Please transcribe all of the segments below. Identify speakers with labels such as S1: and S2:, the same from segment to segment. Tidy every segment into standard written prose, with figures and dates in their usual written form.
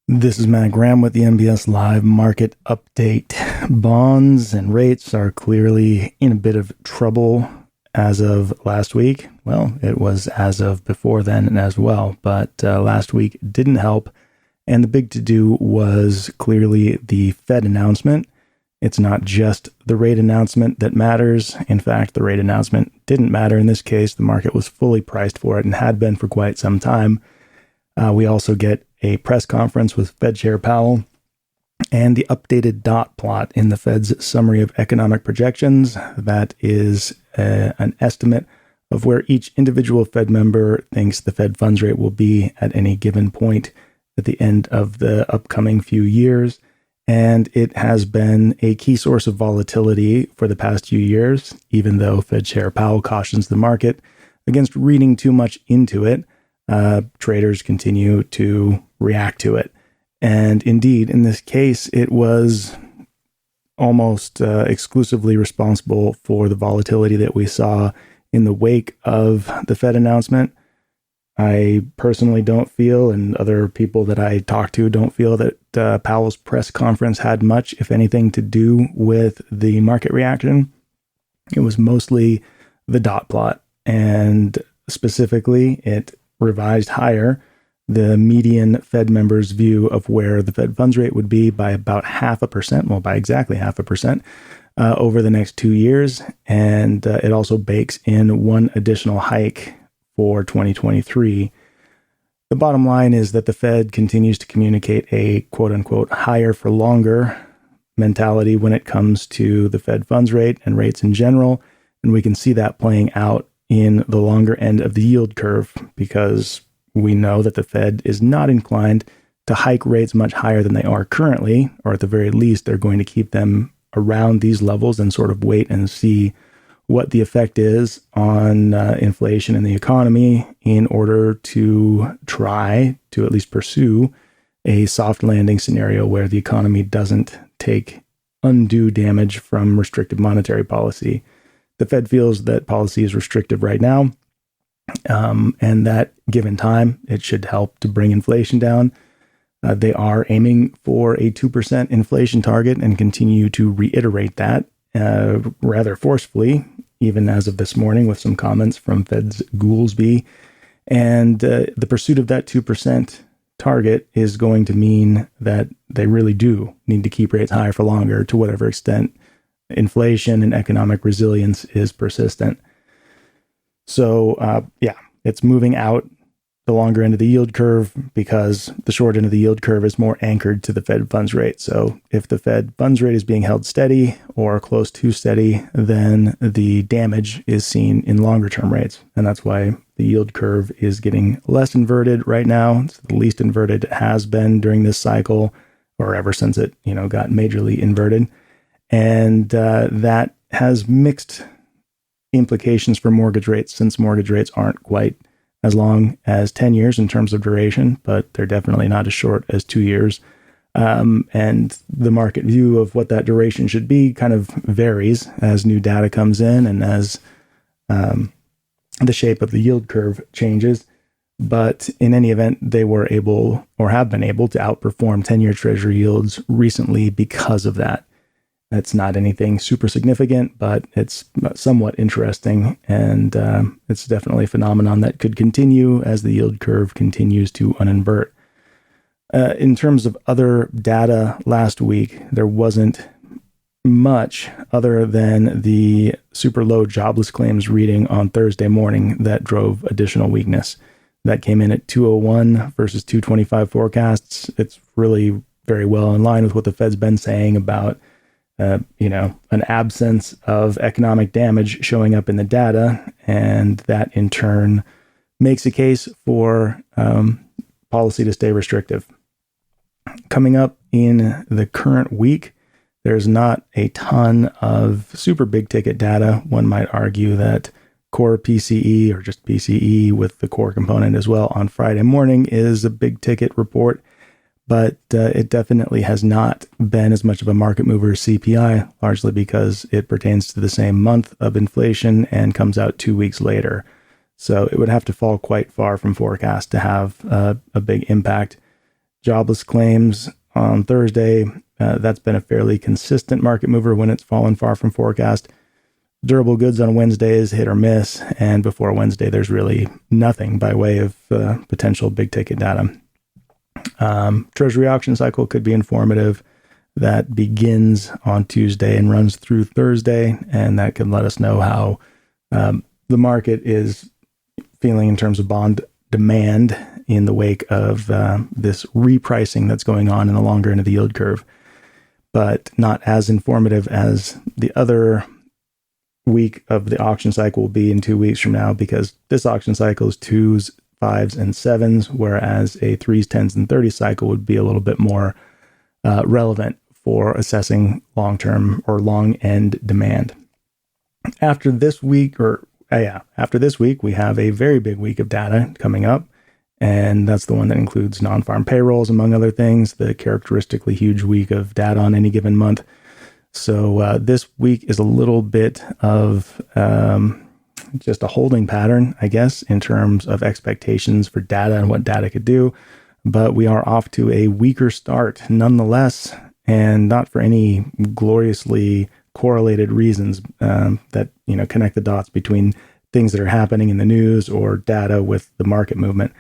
S1: This is Matt Graham with the MBS Live Market Update. Bonds and rates are clearly in a bit of trouble as of last week. Well, it was as of before then as well, but last week didn't help. And the big to-do was clearly the Fed announcement. It's not just the rate announcement that matters. In fact, the rate announcement didn't matter in this case. The market was fully priced for it and had been for quite some time. We also get a press conference with Fed Chair Powell and the updated dot plot in the Fed's summary of economic projections. That is an estimate of where each individual Fed member thinks the Fed funds rate will be at any given point at the end of the upcoming few years. And it has been a key source of volatility for the past few years, even though Fed Chair Powell cautions the market against reading too much into it. Traders continue to react to it. And indeed, in this case, it was almost exclusively responsible for the volatility that we saw in the wake of the Fed announcement. I personally don't feel, and other people that I talk to don't feel, that Powell's press conference had much, if anything, to do with the market reaction. It was mostly the dot plot, and specifically, it revised higher the median Fed members' view of where the Fed funds rate would be by about 0.5%, well, by exactly 0.5%, over the next 2 years. And it also bakes in one additional hike for 2023. The bottom line is that the Fed continues to communicate a quote-unquote higher for longer mentality when it comes to the Fed funds rate and rates in general. And we can see that playing out in the longer end of the yield curve, because we know that the Fed is not inclined to hike rates much higher than they are currently, or at the very least, they're going to keep them around these levels and sort of wait and see what the effect is on inflation in the economy in order to try to at least pursue a soft landing scenario where the economy doesn't take undue damage from restrictive monetary policy. The Fed feels that policy is restrictive right now, and that given time, it should help to bring inflation down. They are aiming for a 2% inflation target and continue to reiterate that rather forcefully, even as of this morning with some comments from Fed's Goolsbee. And the pursuit of that 2% target is going to mean that they really do need to keep rates higher for longer, to whatever extent inflation and economic resilience is persistent. So, it's moving out the longer end of the yield curve because the short end of the yield curve is more anchored to the Fed funds rate. So if the Fed funds rate is being held steady or close to steady, then the damage is seen in longer term rates. And that's why the yield curve is getting less inverted right now. It's the least inverted it has been during this cycle, or ever since it, got majorly inverted. And that has mixed implications for mortgage rates, since mortgage rates aren't quite as long as 10 years in terms of duration, but they're definitely not as short as 2 years. And the market view of what that duration should be kind of varies as new data comes in and as the shape of the yield curve changes. But in any event, they were able, or have been able, to outperform 10-year Treasury yields recently because of that. That's not anything super significant, but it's somewhat interesting, and it's definitely a phenomenon that could continue as the yield curve continues to uninvert. In terms of other data last week, there wasn't much other than the super low jobless claims reading on Thursday morning that drove additional weakness. That came in at 201 versus 225 forecasts. It's really very well in line with what the Fed's been saying about an absence of economic damage showing up in the data, and that in turn makes a case for policy to stay restrictive. Coming up in the current week, there's not a ton of super big ticket data. One might argue that core PCE, or just PCE with the core component as well, on Friday morning is a big ticket report. But it definitely has not been as much of a market mover as CPI, largely because it pertains to the same month of inflation and comes out 2 weeks later. So it would have to fall quite far from forecast to have a big impact. jobless claims on Thursday. That's been a fairly consistent market mover when it's fallen far from forecast. Durable goods on Wednesday is hit or miss, and before Wednesday, there's really nothing by way of potential big ticket data. Treasury auction cycle could be informative. That begins on Tuesday and runs through Thursday, and that can let us know how the market is feeling in terms of bond demand in the wake of this repricing that's going on in the longer end of the yield curve, but not as informative as the other week of the auction cycle will be in 2 weeks from now, because this auction cycle is 2s, 5s, and 7s, whereas a 3s, 10s, and 30s cycle would be a little bit more relevant for assessing long-term or long-end demand. After this week, we have a very big week of data coming up, and that's the one that includes non-farm payrolls, among other things, the characteristically huge week of data on any given month. So this week is a little bit of just a holding pattern, I guess, in terms of expectations for data and what data could do. But we are off to a weaker start nonetheless, and not for any gloriously correlated reasons that connect the dots between things that are happening in the news or data with the market movement.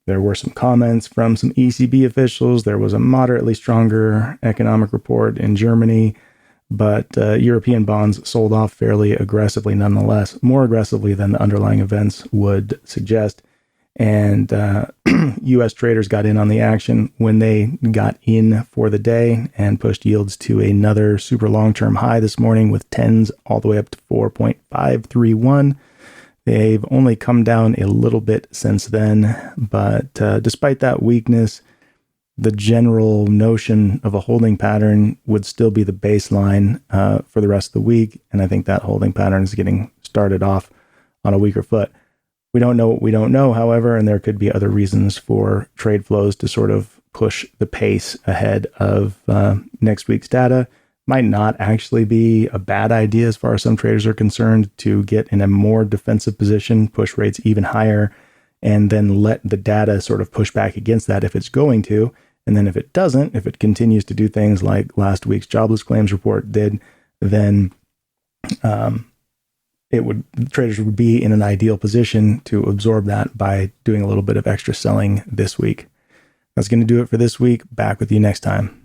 S1: There were some comments from some ECB officials. There was a moderately stronger economic report in Germany, but European bonds sold off fairly aggressively nonetheless, more aggressively than the underlying events would suggest. And U.S. traders got in on the action when they got in for the day and pushed yields to another super long-term high this morning, with 10s all the way up to 4.531. They've only come down a little bit since then, but despite that weakness, the general notion of a holding pattern would still be the baseline for the rest of the week, and I think that holding pattern is getting started off on a weaker foot. We don't know what we don't know, however, and there could be other reasons for trade flows to sort of push the pace ahead of next week's data. Might not actually be a bad idea as far as some traders are concerned, to get in a more defensive position, push rates even higher, and then let the data sort of push back against that if it's going to. And then if it doesn't, if it continues to do things like last week's jobless claims report did, then traders would be in an ideal position to absorb that by doing a little bit of extra selling this week. That's going to do it for this week. Back with you next time.